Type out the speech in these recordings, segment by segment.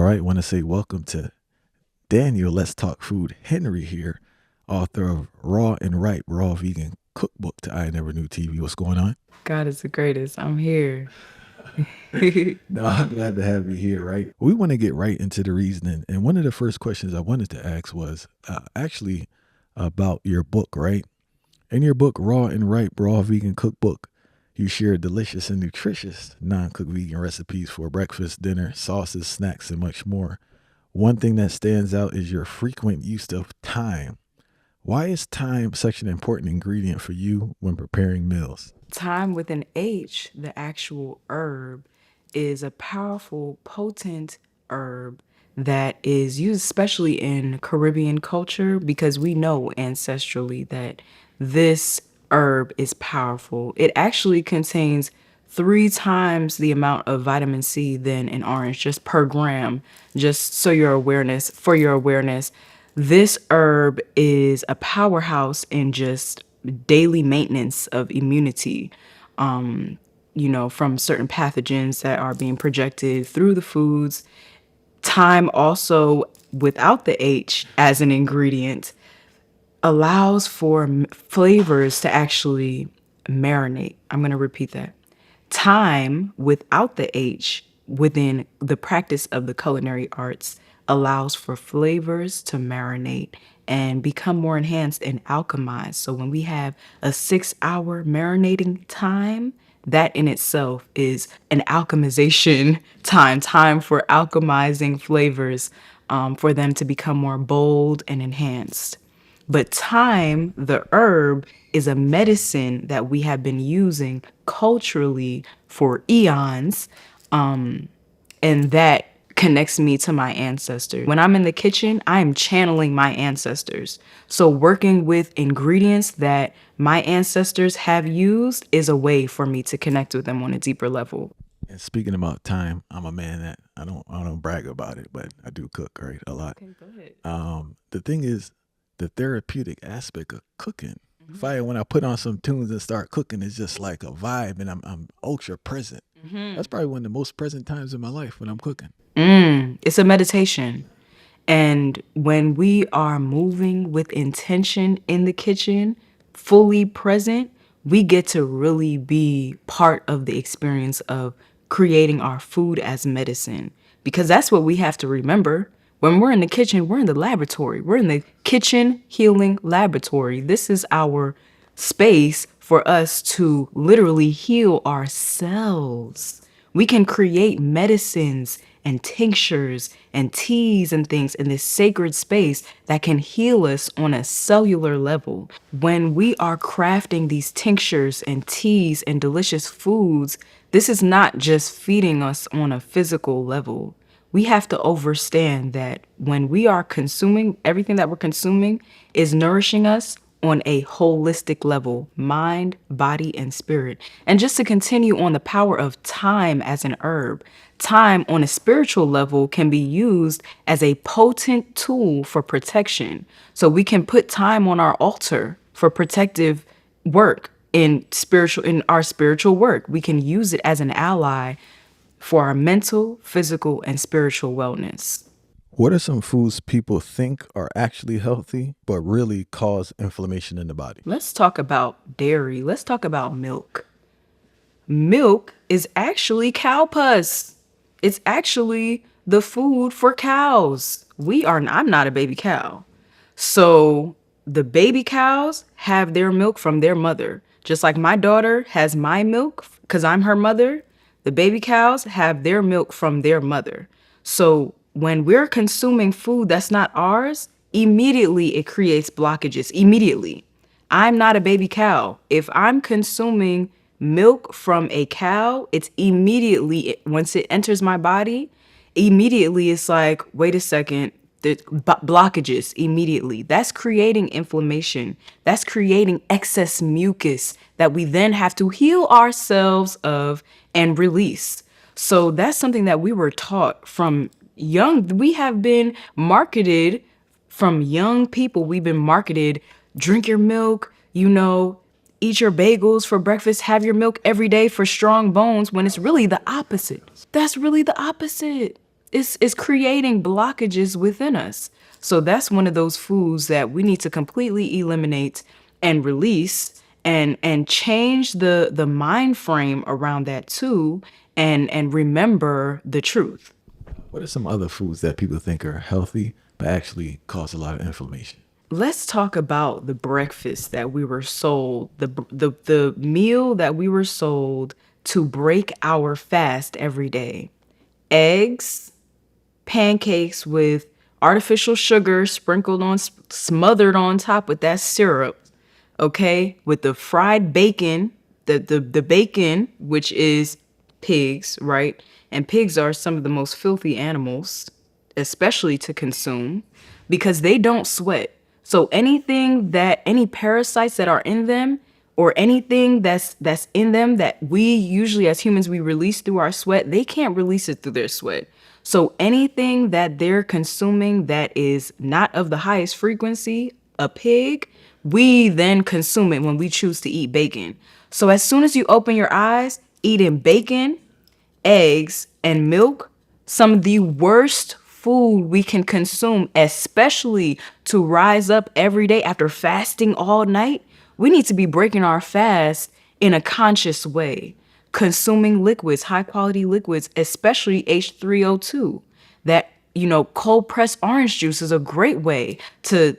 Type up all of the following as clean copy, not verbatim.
right, want to say welcome to Danielle, Let's Talk Food Henry here, author of Raw and Ripe, Raw Vegan Cookbook to I Never Knew TV. What's going on? God is the greatest. I'm here. No, I'm glad to have you here, right? We want to get right into the reasoning. And one of the first questions I wanted to ask was actually about your book, right? In your book, Raw and Ripe, Raw Vegan Cookbook, you share delicious and nutritious non-cooked vegan recipes for breakfast, dinner, sauces, snacks, and much more. One thing that stands out is your frequent use of thyme. Why is thyme such an important ingredient for you when preparing meals? Thyme with an H, the actual herb, is a powerful, potent herb that is used especially in Caribbean culture because we know ancestrally that this herb is powerful. It actually contains 3 times the amount of vitamin C than an orange, just per gram. Just so for your awareness, this herb is a powerhouse in just daily maintenance of immunity, from certain pathogens that are being projected through the foods. Thyme also, without the H as an ingredient, allows for flavors to actually marinate. I'm going to repeat that. Thyme, without the H, within the practice of the culinary arts, allows for flavors to marinate and become more enhanced and alchemized. So when we have a 6-hour marinating time, that in itself is an alchemization time for alchemizing flavors, for them to become more bold and enhanced. But thyme, the herb, is a medicine that we have been using culturally for eons. And that connects me to my ancestors. When I'm in the kitchen, I am channeling my ancestors. So working with ingredients that my ancestors have used is a way for me to connect with them on a deeper level. And speaking about time, I'm a man that I don't brag about it, but I do cook, right? A lot. Okay, go ahead. The thing is, the therapeutic aspect of cooking. When I put on some tunes and start cooking, it's just like a vibe, and I'm ultra present. That's probably one of the most present times in my life when I'm cooking. It's a meditation. And when we are moving with intention in the kitchen, fully present, we get to really be part of the experience of creating our food as medicine. Because that's what we have to remember. When we're in the kitchen, we're in the laboratory. We're in the kitchen healing laboratory. This is our space for us to literally heal ourselves. We can create medicines and tinctures and teas and things in this sacred space that can heal us on a cellular level. When we are crafting these tinctures and teas and delicious foods, this is not just feeding us on a physical level. We have to understand that when we are consuming, everything that we're consuming is nourishing us on a holistic level, mind, body, and spirit. And just to continue on the power of thyme as an herb, thyme on a spiritual level can be used as a potent tool for protection. So we can put thyme on our altar for protective work in our spiritual work. We can use it as an ally for our mental, physical, and spiritual wellness. What are some foods people think are actually healthy but really cause inflammation in the body? Let's talk about dairy. Let's talk about milk. Milk is actually cow pus. It's actually the food for cows. I'm not a baby cow. So the baby cows have their milk from their mother. Just like my daughter has my milk because I'm her mother, the baby cows have their milk from their mother. So when we're consuming food that's not ours, immediately it creates blockages. Immediately. I'm not a baby cow. If I'm consuming milk from a cow, it's immediately, once it enters my body, immediately it's like, wait a second, the blockages immediately. That's creating inflammation. That's creating excess mucus that we then have to heal ourselves of and release. So that's something that we were taught from young. We have been marketed from young people. We've been marketed, drink your milk, eat your bagels for breakfast, have your milk every day for strong bones, when it's really the opposite. That's really the opposite. It's creating blockages within us. So that's one of those foods that we need to completely eliminate and release and change the mind frame around that too, and remember the truth. What are some other foods that people think are healthy but actually cause a lot of inflammation? Let's talk about the breakfast that we were sold, the meal that we were sold to break our fast every day. Eggs, pancakes with artificial sugar sprinkled on, smothered on top with that syrup, okay? With the fried bacon, the bacon, which is pigs, right? And pigs are some of the most filthy animals, especially to consume, because they don't sweat. So any parasites that are in them, or anything that's in them that we usually as humans we release through our sweat, they can't release it through their sweat. So anything that they're consuming that is not of the highest frequency, a pig, we then consume it when we choose to eat bacon. So as soon as you open your eyes, eating bacon, eggs, and milk, some of the worst food we can consume, especially to rise up every day after fasting all night. We need to be breaking our fast in a conscious way, consuming liquids, high quality liquids, especially H3O2. That, cold pressed orange juice is a great way to,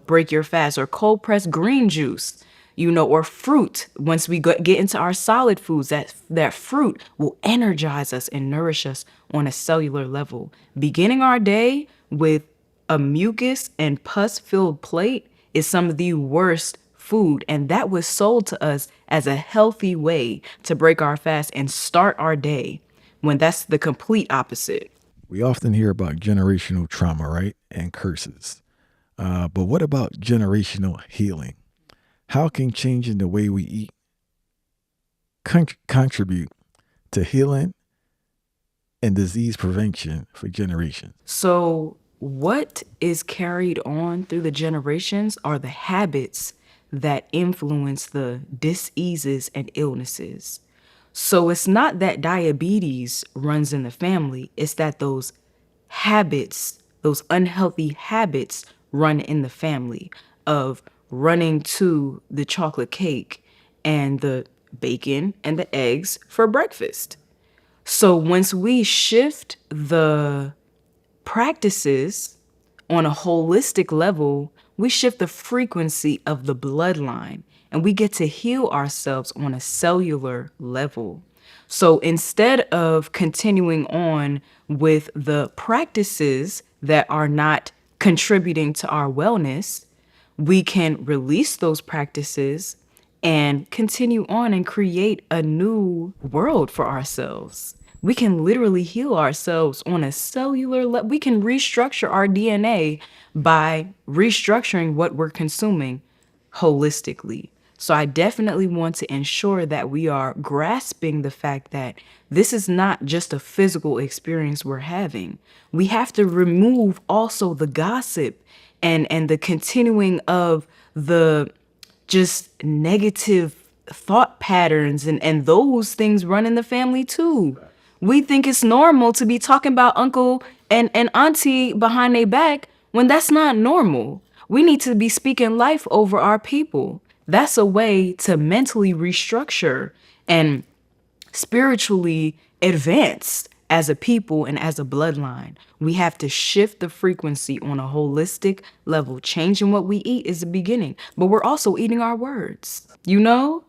break your fast, or cold pressed green juice, or fruit. Once we get into our solid foods, that fruit will energize us and nourish us on a cellular level. Beginning our day with a mucus and pus filled plate is some of the worst food, and that was sold to us as a healthy way to break our fast and start our day, when that's the complete opposite. We often hear about generational trauma, right? And curses. But what about generational healing? How can changing the way we eat contribute to healing and disease prevention for generations? So, what is carried on through the generations are the habits that influence the diseases and illnesses. So, it's not that diabetes runs in the family, it's that those habits, those unhealthy habits, run in the family of running to the chocolate cake and the bacon and the eggs for breakfast. So once we shift the practices on a holistic level, we shift the frequency of the bloodline and we get to heal ourselves on a cellular level. So instead of continuing on with the practices that are not contributing to our wellness, we can release those practices and continue on and create a new world for ourselves. We can literally heal ourselves on a cellular level. We can restructure our DNA by restructuring what we're consuming holistically. So I definitely want to ensure that we are grasping the fact that this is not just a physical experience we're having. We have to remove also the gossip and the continuing of the just negative thought patterns, and those things run in the family too. We think it's normal to be talking about uncle and auntie behind their back when that's not normal. We need to be speaking life over our people. That's a way to mentally restructure and spiritually advance as a people and as a bloodline. We have to shift the frequency on a holistic level. Changing what we eat is the beginning, but we're also eating our words,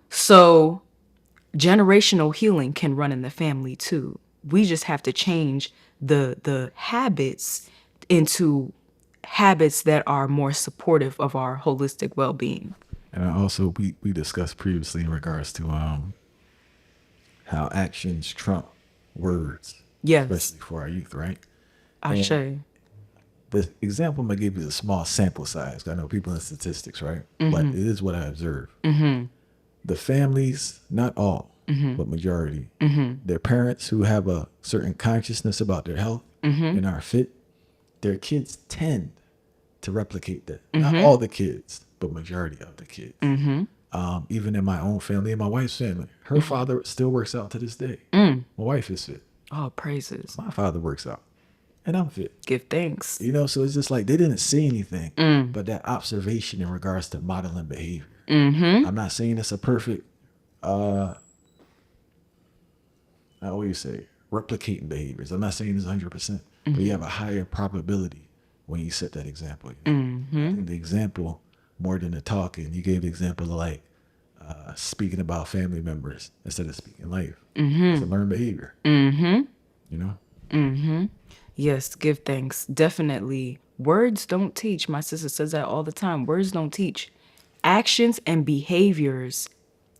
So generational healing can run in the family too. We just have to change the habits into habits that are more supportive of our holistic well-being. And also, we discussed previously in regards to how actions trump words, Yes, especially for our youth, right? I And say. the example I'm gonna give you is a small sample size. I know people in statistics, right? But it is what I observe. The families, not all, but majority, their parents who have a certain consciousness about their health and are fit, their kids tend to replicate that. Not all the kids, but majority of the kids. Even in my own family, in my wife's family, her father still works out to this day. My wife is fit. Oh, praises. My father works out. and I'm fit. Give thanks. You know, so it's just like they didn't see anything, but that observation in regards to modeling behavior. I'm not saying it's a perfect, how will you say, replicating behaviors. I'm not saying it's 100%, but you have a higher probability when you set that example. I think the example, more than the talking, you gave the example of like speaking about family members instead of speaking life. It's a learned behavior, you know? Yes, give thanks. Definitely. Words don't teach. My sister says that all the time. Words don't teach. Actions and behaviors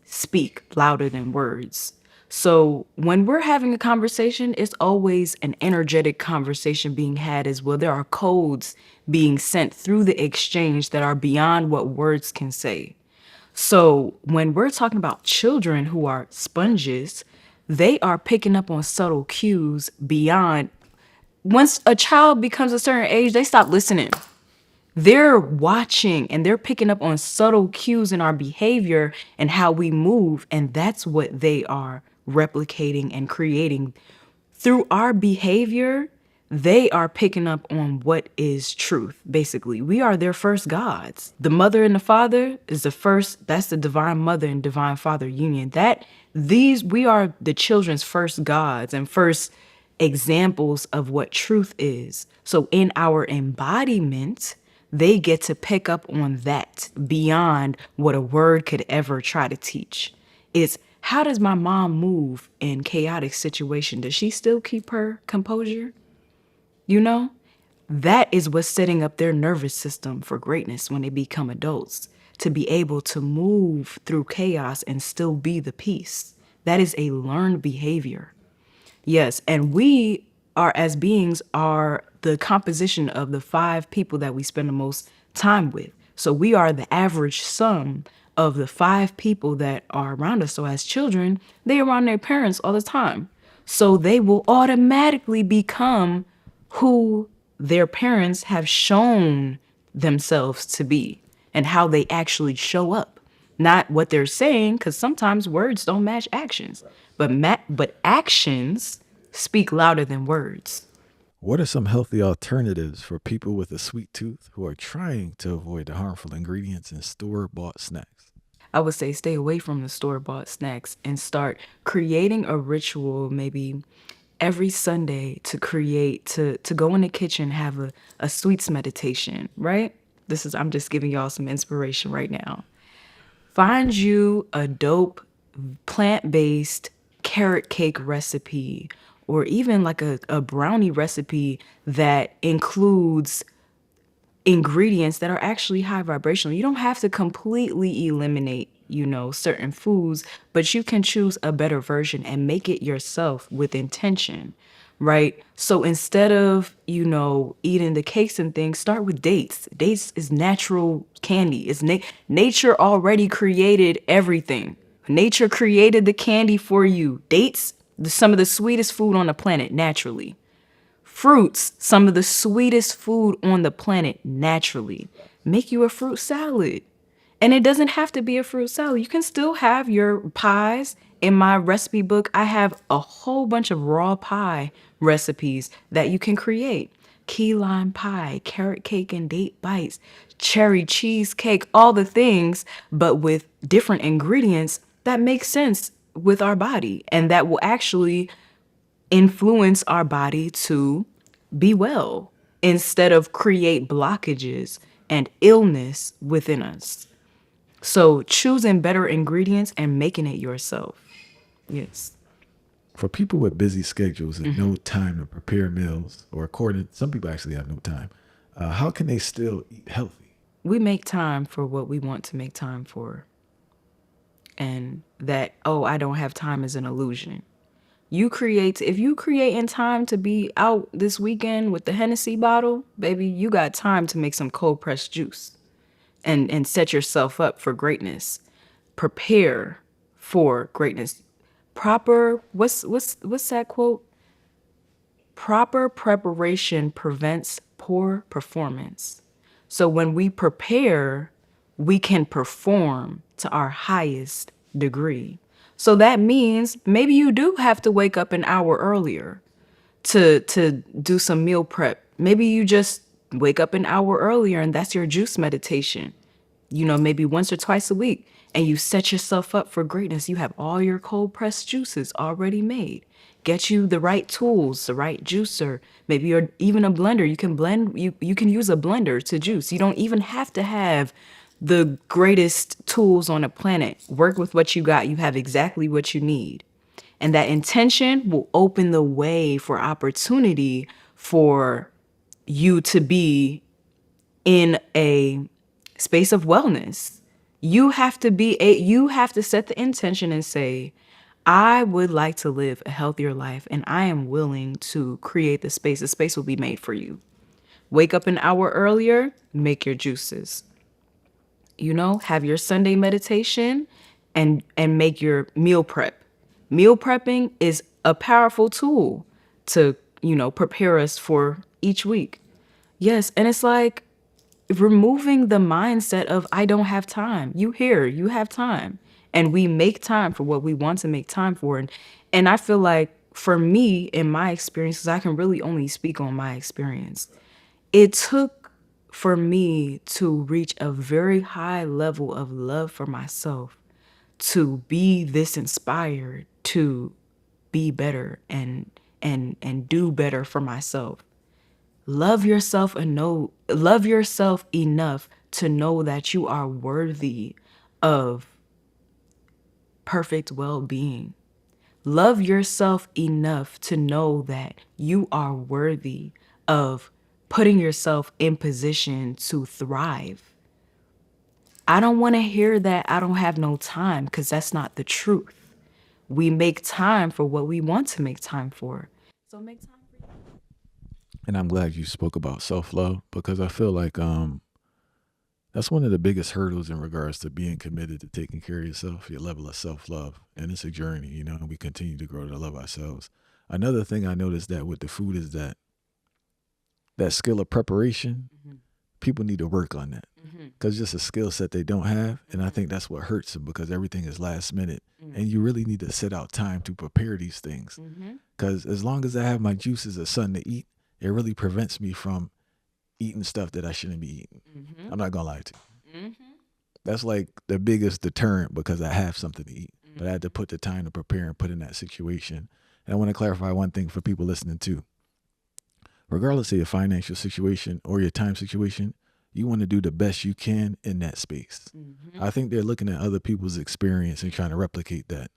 speak louder than words. So when we're having a conversation, it's always an energetic conversation being had as well. There are codes being sent through the exchange that are beyond what words can say. So when we're talking about children who are sponges, they are picking up on subtle cues beyond. Once a child becomes a certain age, they stop listening. They're watching and they're picking up on subtle cues in our behavior and how we move. And that's what they are replicating and creating. Through our behavior, they are picking up on what is truth, basically. We are their first gods. The mother and the father is the first, that's the divine mother and divine father union. We are the children's first gods and first examples of what truth is. So in our embodiment, they get to pick up on that beyond what a word could ever try to teach. Is how does my mom move in chaotic situation? Does she still keep her composure? You know, that is what's setting up their nervous system for greatness when they become adults, to be able to move through chaos and still be the peace. That is a learned behavior. Yes, and we are as beings are the composition of the 5 people that we spend the most time with. So we are the average sum of the 5 people that are around us. So as children, they are around their parents all the time. So they will automatically become who their parents have shown themselves to be and how they actually show up. Not what they're saying, because sometimes words don't match actions, but actions speak louder than words. What are some healthy alternatives for people with a sweet tooth who are trying to avoid the harmful ingredients in store bought snacks? I would say stay away from the store-bought snacks and start creating a ritual, maybe every Sunday, to go in the kitchen, have a sweets meditation, right? I'm just giving y'all some inspiration right now. Find you a dope plant-based carrot cake recipe or even like a brownie recipe that includes ingredients that are actually high vibrational. You don't have to completely eliminate, certain foods, but you can choose a better version and make it yourself with intention, right? So instead of, eating the cakes and things, start with dates. Dates is natural candy. Nature already created everything. Nature created the candy for you. Dates, some of the sweetest food on the planet naturally. Fruits, some of the sweetest food on the planet naturally. Make you a fruit salad. And it doesn't have to be a fruit salad. You can still have your pies. In my recipe book, I have a whole bunch of raw pie recipes that you can create. Key lime pie, carrot cake and date bites, cherry cheesecake, all the things, but with different ingredients that make sense with our body and that will actually influence our body to be well instead of create blockages and illness within us. So choosing better ingredients and making it yourself. Yes. For people with busy schedules and no time to prepare meals, or according, some people actually have no time, how can they still eat healthy? We make time for what we want to make time for. And that, I don't have time is an illusion. If you create in time to be out this weekend with the Hennessy bottle, baby, you got time to make some cold pressed juice and set yourself up for greatness. Prepare for greatness. What's that quote? Proper preparation prevents poor performance. So when we prepare, we can perform to our highest degree. So that means maybe you do have to wake up an hour earlier. to do some meal prep. Maybe you just wake up an hour earlier and that's your juice meditation. Maybe once or twice a week, and you set yourself up for greatness. You have all your cold pressed juices already made. Get you the right tools, the right juicer, maybe or even a blender. You can blend you can use a blender to juice. You don't even have to have the greatest tools on the planet. Work with what you got. You have exactly what you need. And that intention will open the way for opportunity for you to be in a space of wellness. You have to set the intention and say, I would like to live a healthier life and I am willing to create the space. The space will be made for you. Wake up an hour earlier, make your juices. Have your Sunday meditation and make your meal prep. Meal prepping is a powerful tool to, prepare us for each week. Yes, and it's like removing the mindset of I don't have time. You have time. And we make time for what we want to make time for. And I feel like for me, in my experiences, I can really only speak on my experience. It took for me to reach a very high level of love for myself to be this inspired to be better and do better for myself. Love yourself enough to know that you are worthy of perfect well-being. Love yourself enough to know that you are worthy of putting yourself in position to thrive. I don't want to hear that I don't have no time, because that's not the truth. We make time for what we want to make time for. So make time for you. And I'm glad you spoke about self love because I feel like that's one of the biggest hurdles in regards to being committed to taking care of yourself, your level of self love. And it's a journey, and we continue to grow to love ourselves. Another thing I noticed that with the food is that skill of preparation, people need to work on that because it's just a skill set they don't have. And I think that's what hurts them because everything is last minute. And you really need to set out time to prepare these things. Because as long as I have my juices or something to eat, it really prevents me from eating stuff that I shouldn't be eating. I'm not going to lie to you. That's like the biggest deterrent because I have something to eat. But I had to put the time to prepare and put in that situation. And I want to clarify one thing for people listening too. Regardless of your financial situation or your time situation, you want to do the best you can in that space. I think they're looking at other people's experience and trying to replicate that.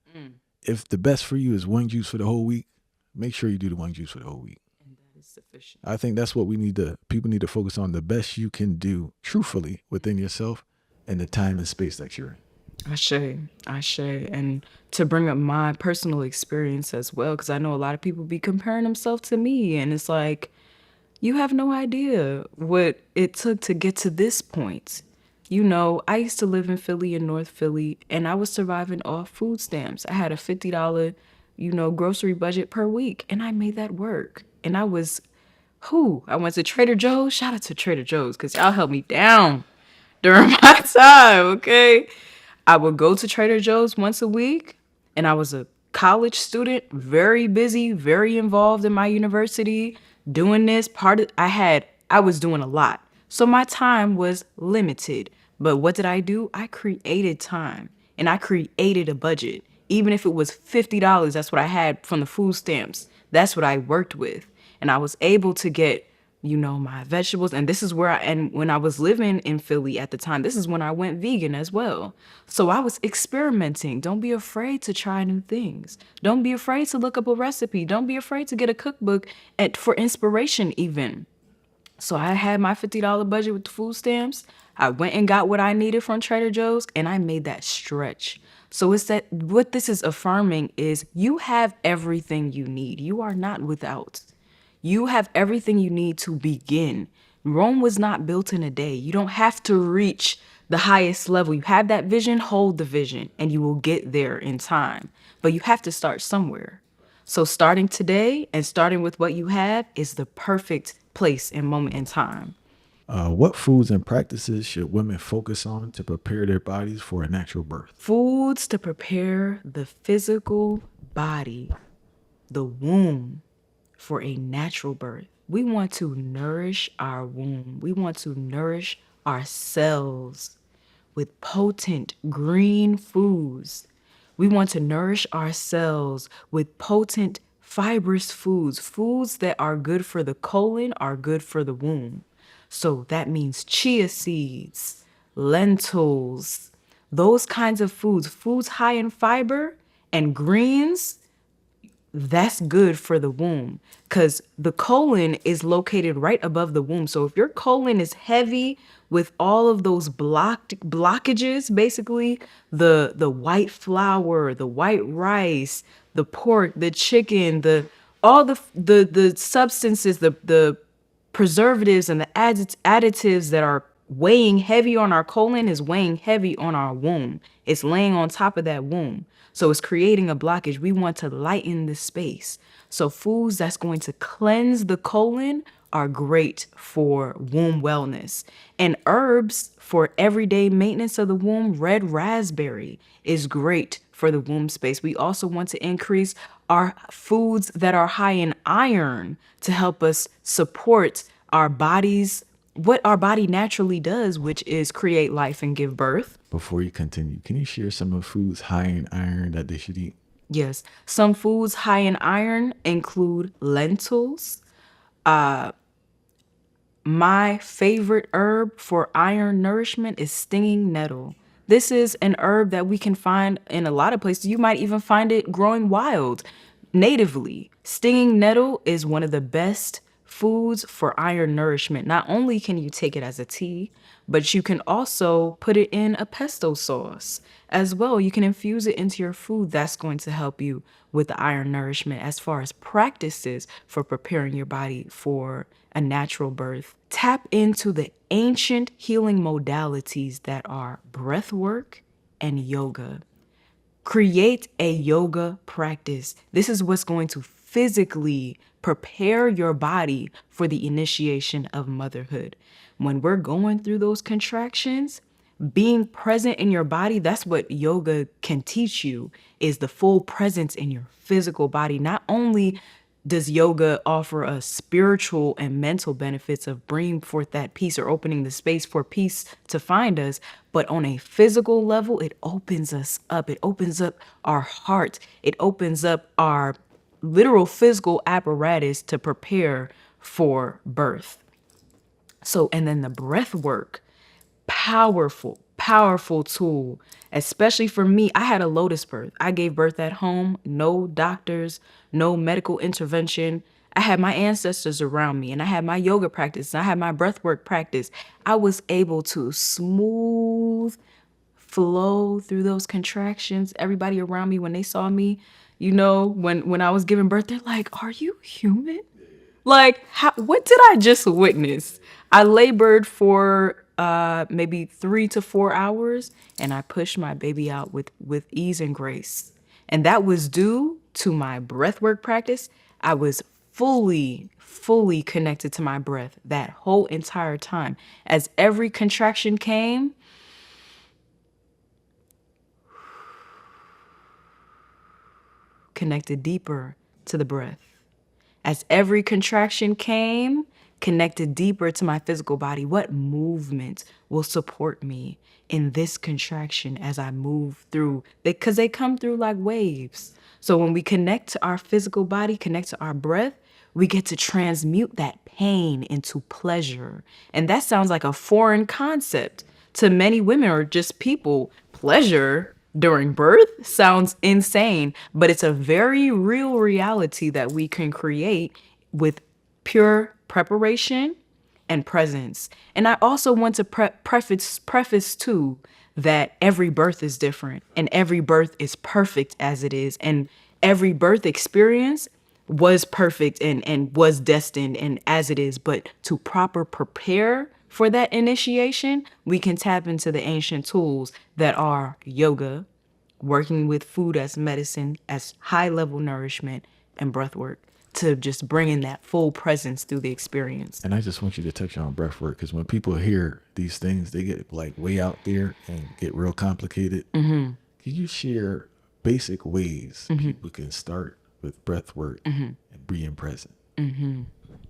If the best for you is one juice for the whole week, make sure you do the one juice for the whole week. And that is sufficient. I think that's what people need to focus on, the best you can do truthfully within yourself and the time and space that you're in. Ashe. And to bring up my personal experience as well, because I know a lot of people be comparing themselves to me, and it's like, you have no idea what it took to get to this point. I used to live in Philly, in North Philly, and I was surviving off food stamps. I had a $50, grocery budget per week, and I made that work. And I went to Trader Joe's. Shout out to Trader Joe's, because y'all held me down during my time, okay? I would go to Trader Joe's once a week, and I was a college student, very busy, very involved in my university, doing this I was doing a lot. So my time was limited. But what did I do? I created time and I created a budget. Even if it was $50, that's what I had from the food stamps. That's what I worked with. And I was able to get my vegetables. And this is and when I was living in Philly at the time, this is when I went vegan as well. So I was experimenting. Don't be afraid to try new things. Don't be afraid to look up a recipe. Don't be afraid to get a cookbook for inspiration even. So I had my $50 budget with the food stamps. I went and got what I needed from Trader Joe's, and I made that stretch. So it's that what this is affirming is you have everything you need. You are not without. You have everything you need to begin. Rome was not built in a day. You don't have to reach the highest level. You have that vision, hold the vision, and you will get there in time. But you have to start somewhere. So starting today and starting with what you have is the perfect place and moment in time. What foods and practices should women focus on to prepare their bodies for a natural birth? Foods to prepare the physical body, the womb, for a natural birth. We want to nourish our womb. We want to nourish our cells with potent green foods. We want to nourish our cells with potent fibrous foods, foods that are good for the colon, are good for the womb. So that means chia seeds, lentils, those kinds of foods, foods high in fiber and greens, that's good for the womb because the colon is located right above the womb. So if your colon is heavy with all of those blockages, basically the white flour, the white rice, the pork, the chicken, the all the substances, the preservatives and the additives that are weighing heavy on our colon is weighing heavy on our womb. It's laying on top of that womb. So it's creating a blockage. We want to lighten the space. So foods that's going to cleanse the colon are great for womb wellness. And herbs for everyday maintenance of the womb, red raspberry is great for the womb space. We also want to increase our foods that are high in iron to help us support our bodies, what our body naturally does, which is create life and give birth. Before you continue, can you share some of the foods high in iron that they should eat? Yes, some foods high in iron include lentils. My favorite herb for iron nourishment is stinging nettle. This is an herb that we can find in a lot of places. You might even find it growing wild natively. Stinging nettle is one of the best foods for iron nourishment. Not only can you take it as a tea, but you can also put it in a pesto sauce as well. You can infuse it into your food. That's going to help you with the iron nourishment. As far as practices for preparing your body for a natural birth, tap into the ancient healing modalities that are breath work and yoga. Create a yoga practice. This is what's going to physically prepare your body for the initiation of motherhood. When we're going through those contractions, being present in your body, that's what yoga can teach you, is the full presence in your physical body. Not only does yoga offer us spiritual and mental benefits of bringing forth that peace or opening the space for peace to find us, but on a physical level, it opens us up. It opens up our heart. It opens up our literal physical apparatus to prepare for birth. So, and then the breath work, powerful tool, especially for me. I had a lotus birth. I gave birth at home, no doctors, no medical intervention. I had my ancestors around me and I had my yoga practice. And I had my breath work practice. I was able to smooth flow through those contractions. Everybody around me, when they saw me, when I was giving birth, they're like, "Are you human?" Like, what did I just witness? I labored for maybe 3 to 4 hours, and I pushed my baby out with ease and grace. And that was due to my breathwork practice. I was fully connected to my breath that whole entire time. As every contraction came, connected deeper to the breath. As every contraction came, connected deeper to my physical body. What movement will support me in this contraction as I move through? Because they come through like waves. So when we connect to our physical body, connect to our breath, we get to transmute that pain into pleasure. And that sounds like a foreign concept to many women or just people. Pleasure during birth sounds insane, but it's a very real reality that we can create with pure preparation and presence. And I also want to preface too that every birth is different and every birth is perfect as it is, and every birth experience was perfect and was destined and as it is. But to proper prepare for that initiation, we can tap into the ancient tools that are yoga, working with food as medicine, as high level nourishment, and breath work to just bring in that full presence through the experience. And I just want you to touch on breath work, because when people hear these things, they get like way out there and get real complicated. Can you share basic ways people can start with breath work and being present?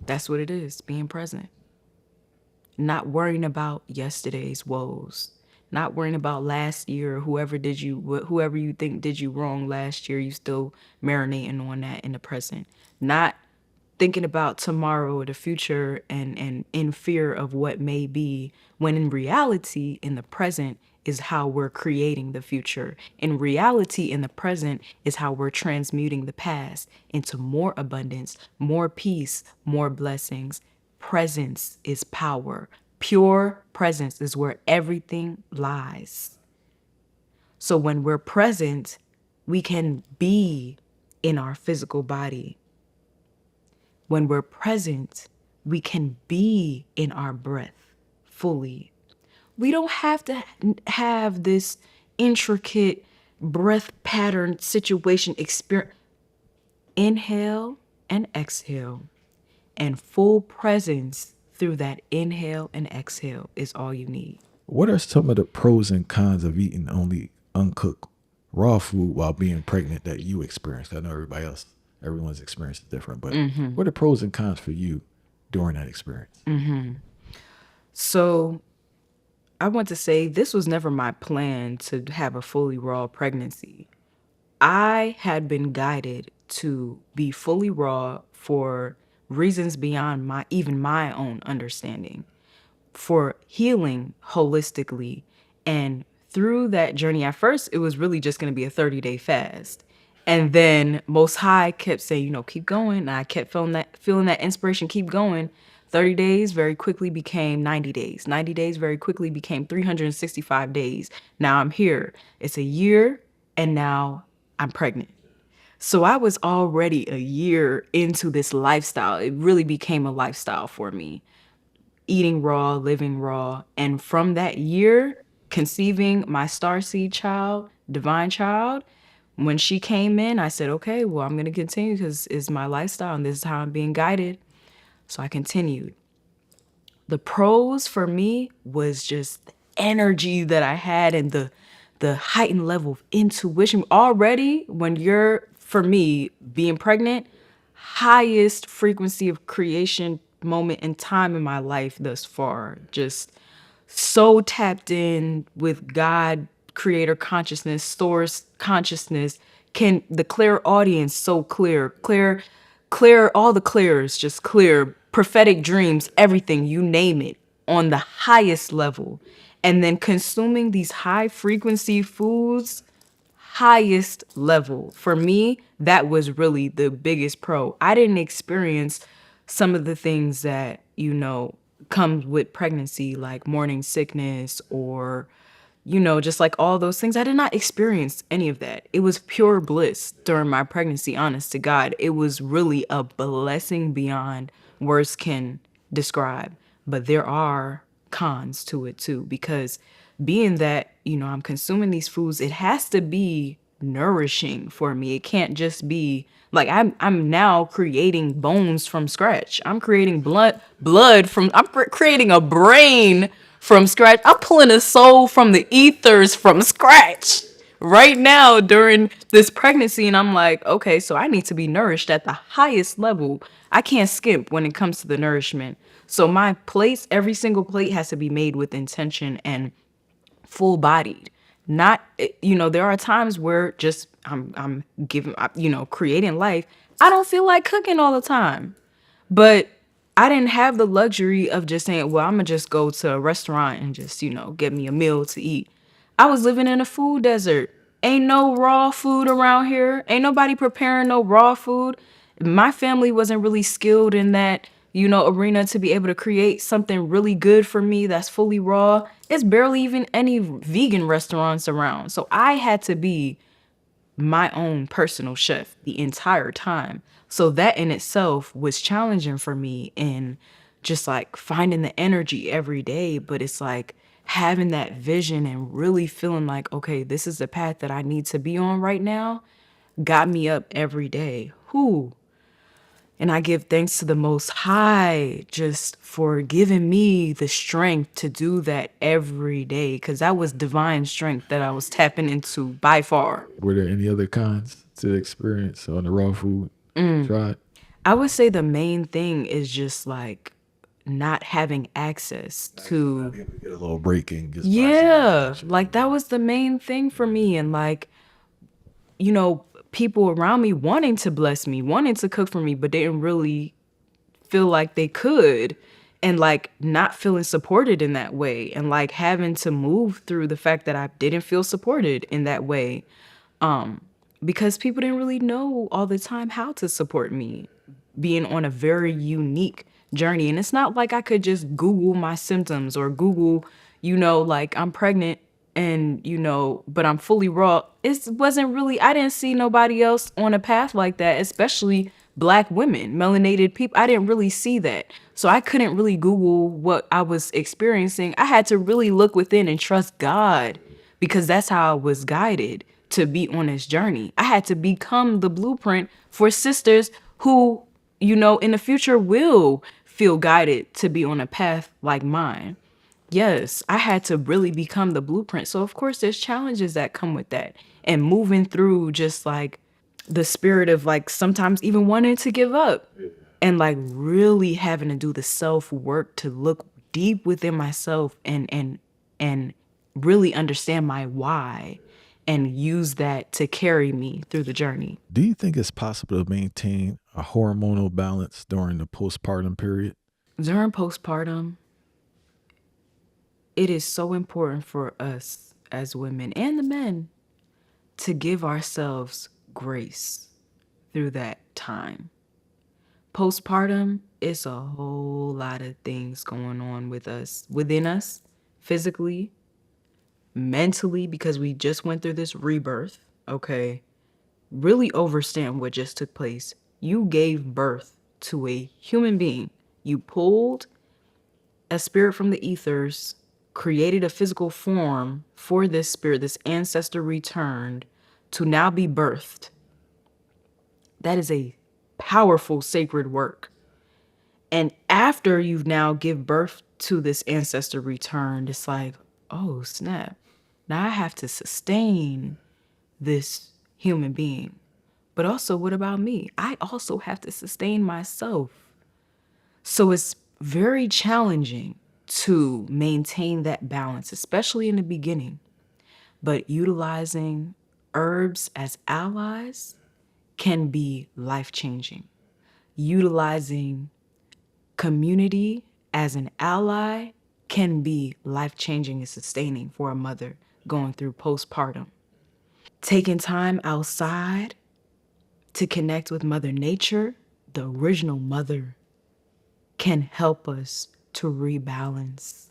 That's what it is, being present. Not worrying about yesterday's woes. Not worrying about last year, whoever you think did you wrong last year, you still marinating on that in the present. Not thinking about tomorrow or the future and in fear of what may be, when in reality, in the present is how we're creating the future. In reality, in the present is how we're transmuting the past into more abundance, more peace, more blessings. Presence is power. Pure presence is where everything lies. So when we're present, we can be in our physical body. When we're present, we can be in our breath fully. We don't have to have this intricate breath pattern situation experience. Inhale and exhale, and full presence through that inhale and exhale is all you need. What are some of the pros and cons of eating only uncooked raw food while being pregnant that you experienced? I know everyone's experience is different, but what are pros and cons for you during that experience? So I want to say this was never my plan to have a fully raw pregnancy. I had been guided to be fully raw for reasons beyond my own understanding, for healing holistically. And through that journey, at first, it was really just going to be a 30-day fast. And then Most High kept saying, keep going. And I kept feeling that inspiration, keep going. 30 days very quickly became 90 days. 90 days very quickly became 365 days. Now I'm here. It's a year, and now I'm pregnant. So I was already a year into this lifestyle. It really became a lifestyle for me, eating raw, living raw. And from that year, conceiving my starseed child, divine child, when she came in, I said, okay, well, I'm going to continue because it's my lifestyle and this is how I'm being guided. So I continued. The pros for me was just the energy that I had and the heightened level of intuition. Already, when you're, for me, being pregnant, highest frequency of creation moment in time in my life thus far. Just so tapped in with God, creator consciousness, source consciousness, can the clear audience so clear, all the clears, just clear, prophetic dreams, everything, you name it, on the highest level. And then consuming these high frequency foods, highest level. For me, that was really the biggest pro. I didn't experience some of the things that, comes with pregnancy, like morning sickness or, just like all those things. I did not experience any of that. It was pure bliss during my pregnancy, honest to God. It was really a blessing beyond words can describe. But there are cons to it too, because being that, I'm consuming these foods, it has to be nourishing for me. It can't just be like I'm now creating bones from scratch. I'm creating blood from creating a brain from scratch. I'm pulling a soul from the ethers from scratch right now during this pregnancy, and I'm like, okay, so I need to be nourished at the highest level. I can't skimp when it comes to the nourishment. So my plates, every single plate has to be made with intention and full bodied. Not, there are times where just I'm giving, creating life. I don't feel like cooking all the time. But I didn't have the luxury of just saying, well, I'm going to just go to a restaurant and just, get me a meal to eat. I was living in a food desert. Ain't no raw food around here. Ain't nobody preparing no raw food. My family wasn't really skilled in that, arena to be able to create something really good for me that's fully raw. It's barely even any vegan restaurants around. So I had to be my own personal chef the entire time. So that in itself was challenging for me in just like finding the energy every day. But it's like having that vision and really feeling like, okay, this is the path that I need to be on right now, got me up every day. Whoo. And I give thanks to the Most High just for giving me the strength to do that every day, because that was divine strength that I was tapping into by far. Were there any other cons to the experience on the raw food tried? I would say the main thing is just like not having access to, Be able to get a little break and just buy something yeah, natural. like that was the main thing for me. And like, you know, people around me wanting to bless me, wanting to cook for me, but they didn't really feel like they could, and like not feeling supported in that way, and like having to move through the fact that I didn't feel supported in that way, because people didn't really know all the time how to support me being on a very unique journey. And it's not like I could just Google my symptoms or Google, like I'm pregnant and, but I'm fully raw. It wasn't really, I didn't see nobody else on a path like that, especially Black women, melanated people. I didn't really see that. So I couldn't really Google what I was experiencing. I had to really look within and trust God, because that's how I was guided to be on this journey. I had to become the blueprint for sisters who, in the future will feel guided to be on a path like mine. Yes, I had to really become the blueprint. So, of course, there's challenges that come with that. And moving through just like the spirit of like sometimes even wanting to give up, and like really having to do the self work to look deep within myself and really understand my why and use that to carry me through the journey. Do you think it's possible to maintain a hormonal balance during the postpartum period? During postpartum, it is so important for us as women and the men to give ourselves grace through that time. Postpartum, it's a whole lot of things going on within us, physically, mentally, because we just went through this rebirth. Okay. Really understand what just took place. You gave birth to a human being. You pulled a spirit from the ethers, created a physical form for this spirit, this ancestor returned to now be birthed. That is a powerful sacred work. And after you've now give birth to this ancestor returned, it's like, oh snap. Now I have to sustain this human being. But also, what about me? I also have to sustain myself. So it's very challenging to maintain that balance, especially in the beginning. But utilizing herbs as allies can be life-changing. Utilizing community as an ally can be life-changing and sustaining for a mother going through postpartum. Taking time outside to connect with Mother Nature, the original mother, can help us to rebalance.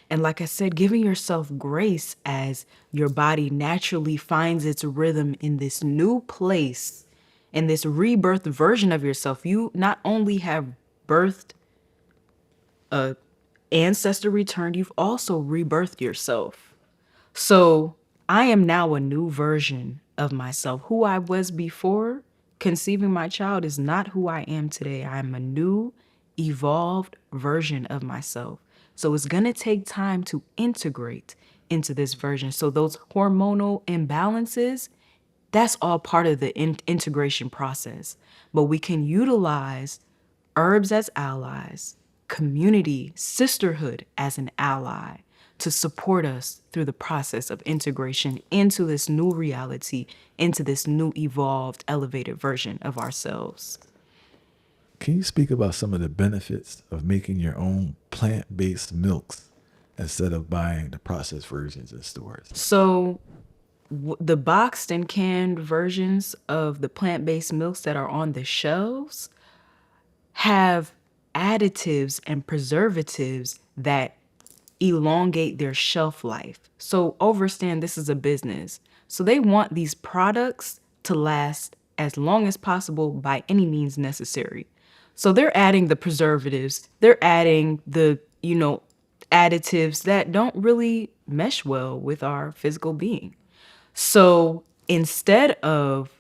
And like I said, giving yourself grace as your body naturally finds its rhythm in this new place, in this rebirth version of yourself. You not only have birthed a ancestor returned, you've also rebirthed yourself. So I am now a new version of myself. Who I was before conceiving my child is not who I am today. I'm a new, evolved version of myself. So it's going to take time to integrate into this version. So those hormonal imbalances, that's all part of the integration process. But we can utilize herbs as allies, community, sisterhood as an ally to support us through the process of integration into this new reality, into this new evolved, elevated version of ourselves. Can you speak about some of the benefits of making your own plant-based milks instead of buying the processed versions in stores? So, the boxed and canned versions of the plant-based milks that are on the shelves have additives and preservatives that elongate their shelf life. So understand this is a business. So they want these products to last as long as possible by any means necessary. So they're adding the preservatives, they're adding the, additives that don't really mesh well with our physical being. So instead of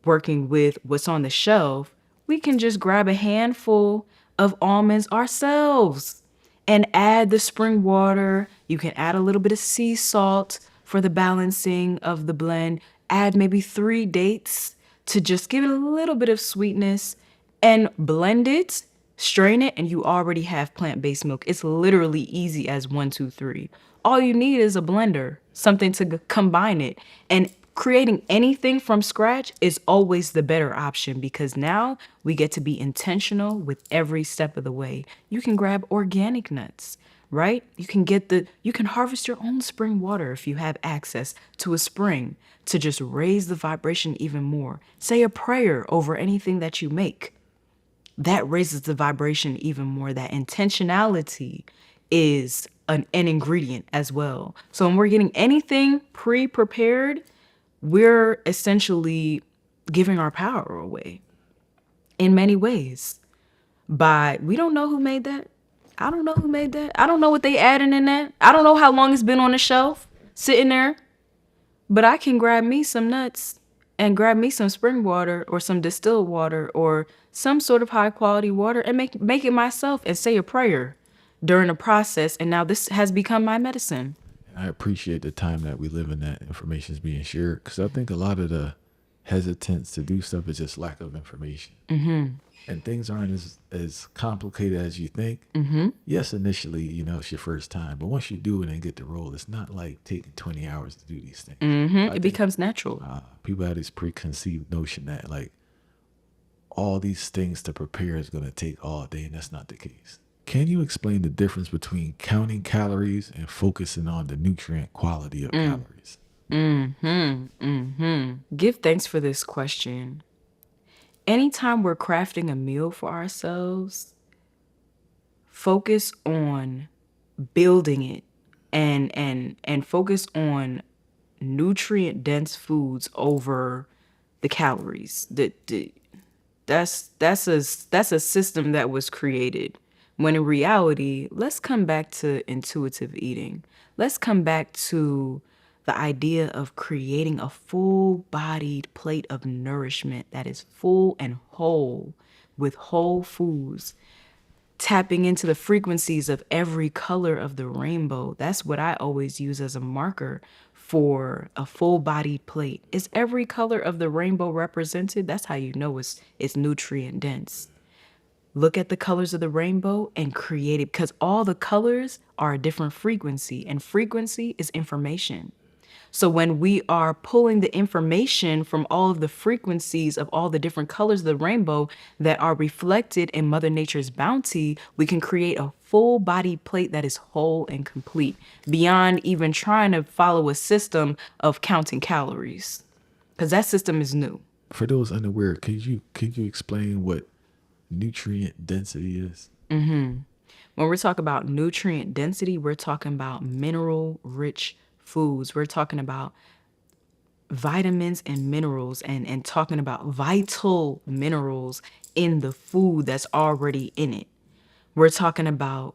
working with what's on the shelf, we can just grab a handful of almonds ourselves and add the spring water. You can add a little bit of sea salt for the balancing of the blend. Add maybe 3 dates to just give it a little bit of sweetness and blend it, strain it, and you already have plant-based milk. It's literally easy as one, two, three. All you need is a blender, something to combine it. And creating anything from scratch is always the better option because now we get to be intentional with every step of the way. You can grab organic nuts, right? You can harvest your own spring water if you have access to a spring to just raise the vibration even more. Say a prayer over anything that you make. That raises the vibration even more. That intentionality is an ingredient as well. So when we're getting anything pre-prepared, we're essentially giving our power away in many ways. By we don't know who made that. I don't know who made that. I don't know what they adding in that. I don't know how long it's been on the shelf sitting there. But I can grab me some nuts and grab me some spring water or some distilled water or some sort of high quality water and make it myself and say a prayer during the process. And now this has become my medicine. I appreciate the time that we live in that information is being shared because I think a lot of the hesitance to do stuff is just lack of information. And things aren't as complicated as you think. Yes, initially, it's your first time, but once you do it and get the role, it's not like taking 20 hours to do these things. It becomes natural. People have this preconceived notion that like all these things to prepare is going to take all day, and that's not the case. Can you explain the difference between counting calories and focusing on the nutrient quality of calories? Give thanks for this question. Anytime we're crafting a meal for ourselves, focus on building it and focus on nutrient dense foods over the calories. That's a system that was created. When in reality, let's come back to intuitive eating. Let's come back to the idea of creating a full-bodied plate of nourishment that is full and whole with whole foods, tapping into the frequencies of every color of the rainbow. That's what I always use as a marker for a full-bodied plate. Is every color of the rainbow represented? That's how you know it's nutrient dense. Look at the colors of the rainbow and create it because all the colors are a different frequency, and frequency is information. So when we are pulling the information from all of the frequencies of all the different colors of the rainbow that are reflected in Mother Nature's bounty, we can create a full body plate that is whole and complete beyond even trying to follow a system of counting calories, because that system is new. For those unaware, could you explain what nutrient density is? When we're talking about nutrient density, we're talking about mineral rich foods. We're talking about vitamins and minerals and talking about vital minerals in the food that's already in it. We're talking about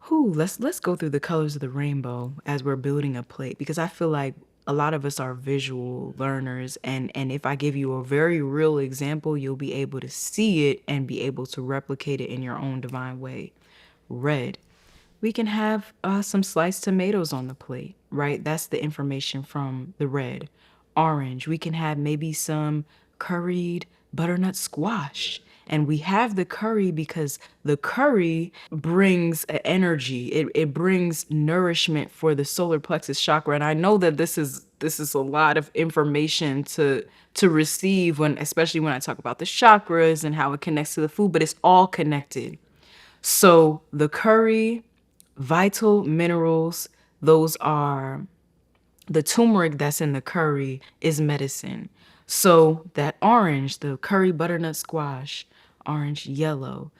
let's go through the colors of the rainbow as we're building a plate, because I feel like a lot of us are visual learners, and if I give you a very real example, you'll be able to see it and be able to replicate it in your own divine way. Red. We can have some sliced tomatoes on the plate, right? That's the information from the red. Orange, we can have maybe some curried butternut squash. And we have the curry because the curry brings energy. It brings nourishment for the solar plexus chakra. And I know that this is a lot of information to receive when, especially when I talk about the chakras and how it connects to the food, but it's all connected. So the curry, vital minerals, those are the turmeric that's in the curry is medicine. So that orange, the curry butternut squash, orange, yellow.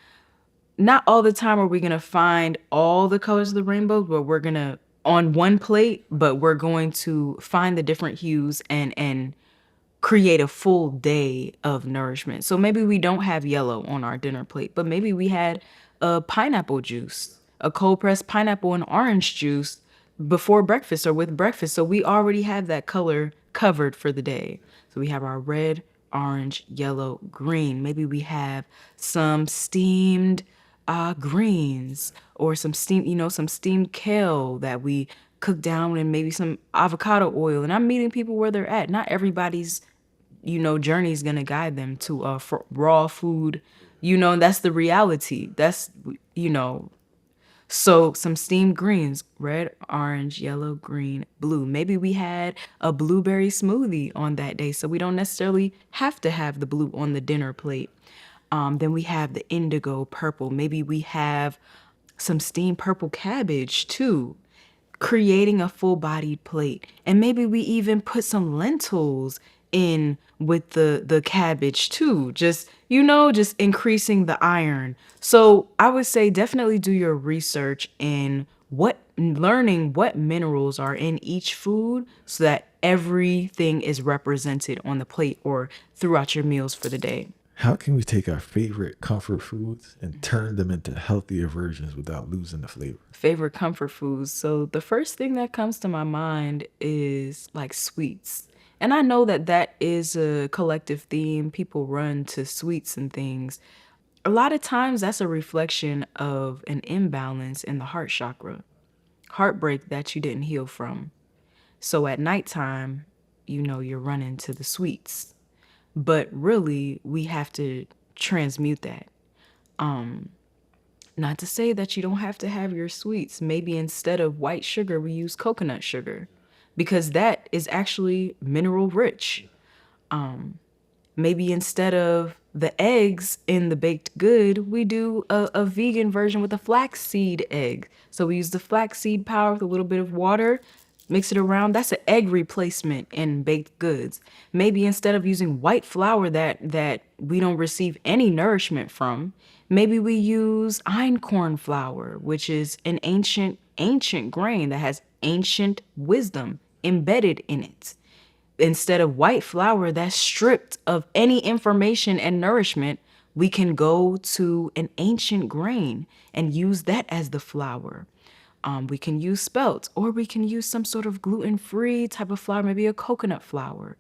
Not all the time are we going to find all the colors of the rainbow, but we're going to on one plate, but we're going to find the different hues and create a full day of nourishment. So maybe we don't have yellow on our dinner plate, but maybe we had a pineapple juice, a cold pressed pineapple and orange juice before breakfast or with breakfast. So we already have that color covered for the day. So we have our red, orange, yellow, green. Maybe we have some steamed greens or some steamed kale that we cook down and maybe some avocado oil. And I'm meeting people where they're at. Not everybody's journey is going to guide them to raw food, and that's the reality. That's, you know, so some steamed greens, red, orange, yellow, green, blue. Maybe we had a blueberry smoothie on that day, so we don't necessarily have to have the blue on the dinner plate. Then we have the indigo purple. Maybe we have some steamed purple cabbage too, creating a full bodied plate. And maybe we even put some lentils in with the cabbage too, just increasing the iron. So I would say definitely do your research in learning what minerals are in each food so that everything is represented on the plate or throughout your meals for the day. How can we take our favorite comfort foods and turn them into healthier versions without losing the flavor? Favorite comfort foods. So the first thing that comes to my mind is like sweets. And I know that that is a collective theme. People run to sweets and things. A lot of times that's a reflection of an imbalance in the heart chakra, heartbreak that you didn't heal from. So at nighttime, you're running to the sweets. But really, we have to transmute that. Not to say that you don't have to have your sweets. Maybe instead of white sugar, we use coconut sugar because that is actually mineral rich. Maybe instead of the eggs in the baked good, we do a vegan version with a flaxseed egg. So we use the flaxseed powder with a little bit of water, mix it around. That's an egg replacement in baked goods. Maybe instead of using white flour that we don't receive any nourishment from, maybe we use einkorn flour, which is an ancient grain that has ancient wisdom embedded in it. Instead of white flour that's stripped of any information and nourishment, we can go to an ancient grain and use that as the flour. We can use spelt, or we can use some sort of gluten-free type of flour, maybe a coconut flour.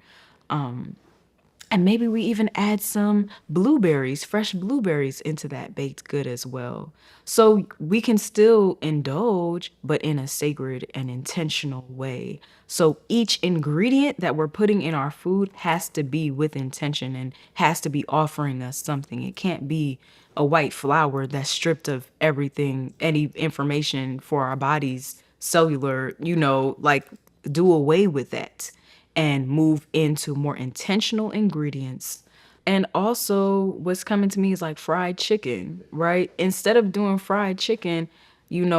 And maybe we even add some blueberries, fresh blueberries into that baked good as well. So we can still indulge, but in a sacred and intentional way. So each ingredient that we're putting in our food has to be with intention and has to be offering us something. It can't be a white flour that's stripped of everything, any information for our bodies, cellular, like do away with that and move into more intentional ingredients. And also, what's coming to me is like fried chicken, right? Instead of doing fried chicken,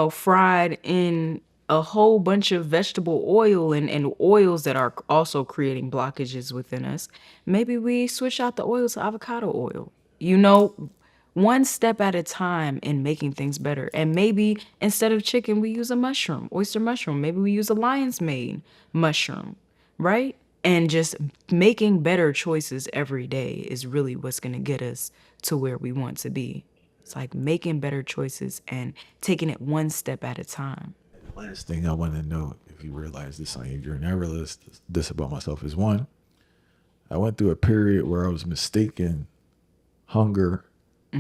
fried in a whole bunch of vegetable oil and oils that are also creating blockages within us, maybe we switch out the oil to avocado oil. One step at a time in making things better. And maybe instead of chicken, we use a mushroom, oyster mushroom. Maybe we use a lion's mane mushroom, right? And just making better choices every day is really what's going to get us to where we want to be. It's like making better choices and taking it one step at a time. Last thing I want to know, if you realize this on your journey, I realized this about myself is one, I went through a period where I was mistaking hunger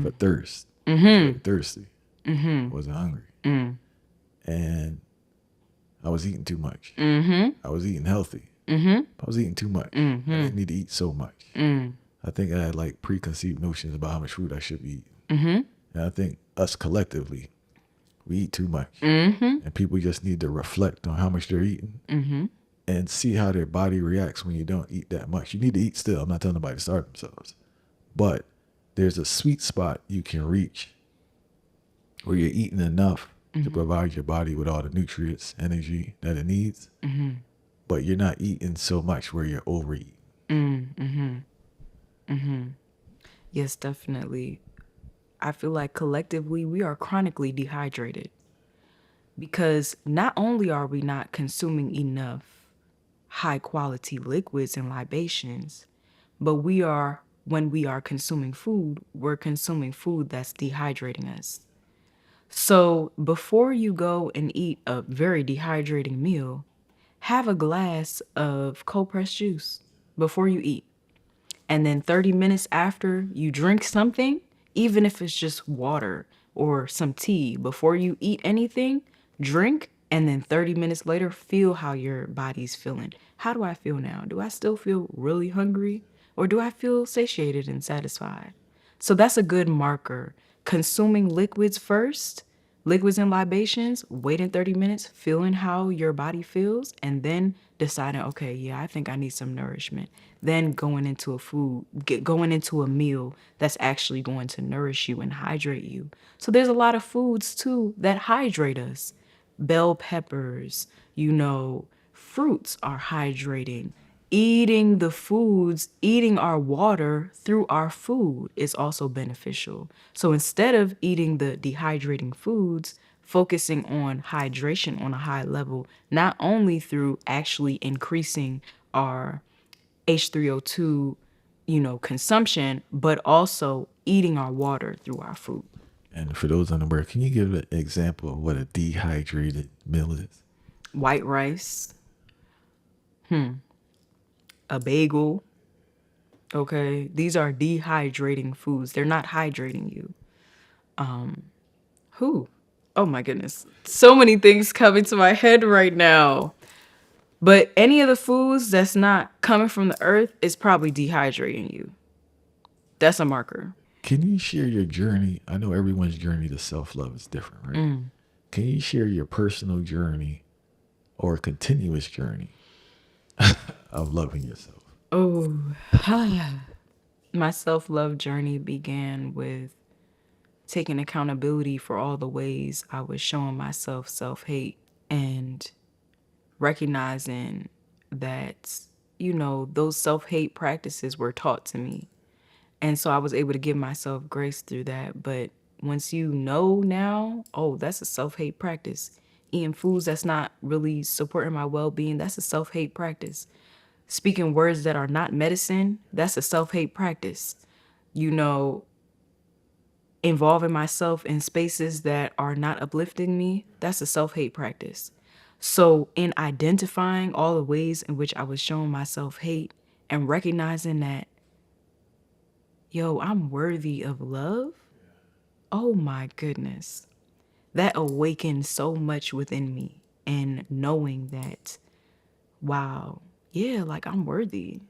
for thirst. I was very thirsty. I wasn't hungry. And I was eating too much. I was eating healthy. I was eating too much. I didn't need to eat so much. I think I had like preconceived notions about how much food I should be eating. And I think us collectively, we eat too much. And people just need to reflect on how much they're eating and see how their body reacts when you don't eat that much. You need to eat still. I'm not telling nobody to starve themselves. But there's a sweet spot you can reach where you're eating enough to provide your body with all the nutrients, energy that it needs. But you're not eating so much where you're overeating. Yes, definitely. I feel like collectively we are chronically dehydrated because not only are we not consuming enough high quality liquids and libations, but when we are consuming food, we're consuming food that's dehydrating us. So before you go and eat a very dehydrating meal, have a glass of cold pressed juice before you eat. And then 30 minutes after you drink something, even if it's just water or some tea, before you eat anything, drink. And then 30 minutes later, feel how your body's feeling. How do I feel now? Do I still feel really hungry? Or do I feel satiated and satisfied? So that's a good marker. Consuming liquids first, liquids and libations, waiting 30 minutes, feeling how your body feels, and then deciding, okay, yeah, I think I need some nourishment. Then going into going into a meal that's actually going to nourish you and hydrate you. So there's a lot of foods too that hydrate us. Bell peppers, fruits are hydrating. Eating the foods, eating our water through our food is also beneficial. So instead of eating the dehydrating foods, focusing on hydration on a high level, not only through actually increasing our H3O2, consumption, but also eating our water through our food. And for those unaware, can you give an example of what a dehydrated meal is? White rice, a bagel, okay? These are dehydrating foods. They're not hydrating you. Who? Oh my goodness. So many things coming to my head right now. But any of the foods that's not coming from the earth is probably dehydrating you. That's a marker. Can you share your journey? I know everyone's journey to self love is different, right? Can you share your personal journey or continuous journey of loving yourself? Oh, my self-love journey began with taking accountability for all the ways I was showing myself self-hate and recognizing that, those self-hate practices were taught to me. And so I was able to give myself grace through that. But once you know now, oh, that's a self-hate practice. Eating foods that's not really supporting my well-being, that's a self-hate practice. Speaking words that are not medicine, that's a self-hate practice. Involving myself in spaces that are not uplifting me, that's a self-hate practice. So in identifying all the ways in which I was showing myself hate and recognizing that, yo, I'm worthy of love. Oh my goodness. That awakened so much within me. And knowing that, wow, yeah, like I'm worthy.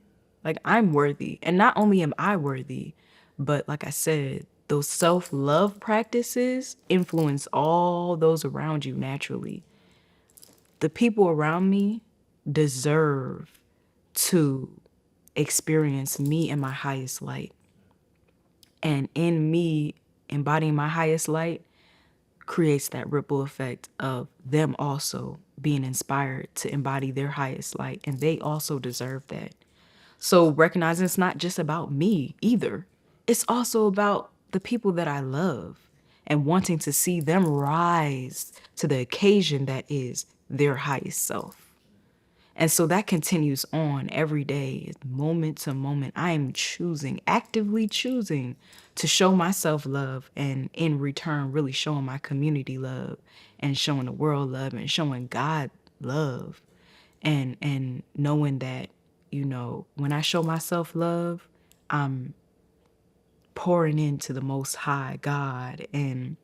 Like I'm worthy. And not only am I worthy, but like I said, those self-love practices influence all those around you naturally. The people around me deserve to experience me in my highest light. And in me embodying my highest light creates that ripple effect of them also being inspired to embody their highest light. And they also deserve that. So recognizing it's not just about me either. It's also about the people that I love and wanting to see them rise to the occasion that is their highest self. And so that continues on every day, moment to moment. I am actively choosing to show myself love and in return, really showing my community love and showing the world love and showing God love. And knowing that, when I show myself love, I'm pouring into the Most High God. And,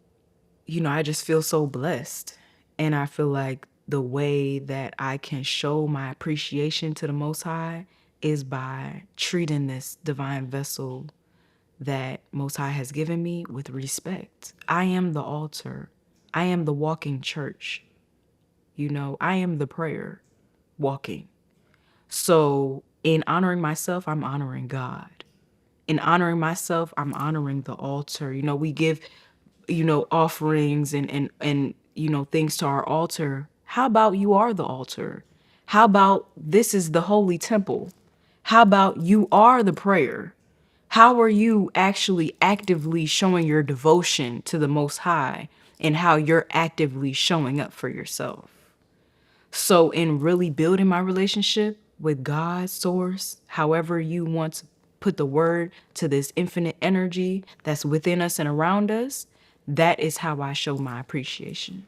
I just feel so blessed. And I feel like the way that I can show my appreciation to the Most High is by treating this divine vessel that Most High has given me with respect. I am the altar. I am the walking church. I am the prayer walking. So in honoring myself, I'm honoring God. In honoring myself, I'm honoring the altar. We give, offerings and things to our altar. How about you are the altar? How about this is the holy temple? How about you are the prayer? How are you actually actively showing your devotion to the Most High and how you're actively showing up for yourself? So in really building my relationship with God, source, however you want to put the word to this infinite energy that's within us and around us, that is how I show my appreciation.